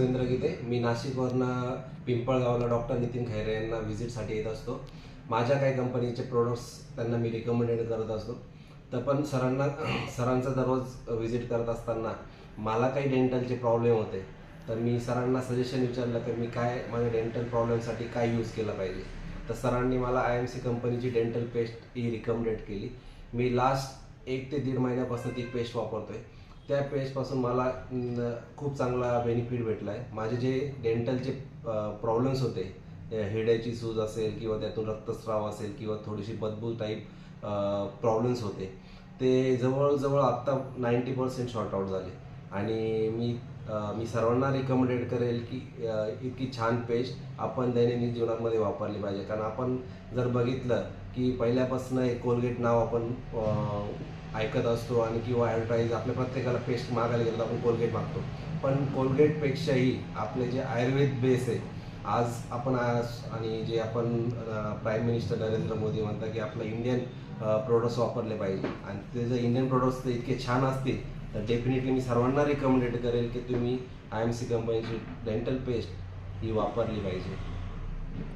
सुरेंद्र गीते. मी नाशिकवरनं पिंपळगावला doctor Nitin Khaire यांना व्हिजिटसाठी येत असतो. माझ्या काही कंपनीचे प्रोडक्ट्स त्यांना मी रिकमेंडेड करत असतो. तर पण सरांचं दररोज व्हिजिट करत असताना मला काही डेंटलचे प्रॉब्लेम होते. तर मी सरांना सजेशन विचारलं की मी माझ्या डेंटल प्रॉब्लेमसाठी काय यूज केलं पाहिजे. तर सरांनी मला IMC कंपनीची डेंटल पेस्ट ही रिकमेंडेड केली. मी लास्ट 1 ते 1.5 महिन्यापासून ती पेस्ट वापरतोय. त्या पेस्टपासून मला खूप चांगला बेनिफिट भेटला आहे. माझे जे डेंटलचे प्रॉब्लेम्स होते, हिरड्याची सूज असेल किंवा त्यातून रक्तस्राव असेल किंवा थोडीशी बदबू टाईप प्रॉब्लेम्स होते, ते जवळजवळ आत्ता 90% शॉर्ट आउट झाले. आणि मी सर्वांना रिकमेंडेड करेल की इतकी छान पेस्ट आपण दैनंदिन जीवनामध्ये वापरली पाहिजे. कारण आपण जर बघितलं की पहिल्यापासून एक कोलगेट नाव आपण ऐकत असतो आणि किंवा ॲडव्हर्टाईज आपल्या प्रत्येकाला पेस्ट मागायला गेलो आपण कोलगेट मागतो. पण कोलगेटपेक्षाही आपले जे आयुर्वेद बेस आहे, आणि जे आपण प्राईम मिनिस्टर नरेंद्र मोदी म्हणतात की आपलं इंडियन प्रोडक्ट्स वापरले पाहिजे. आणि ते जर इंडियन प्रोडक्ट्स इतके छान असतील तर डेफिनेटली मी सर्वांना रिकमेंडेड करेल की तुम्ही IMC कंपनीची डेंटल पेस्ट ही वापरली पाहिजे.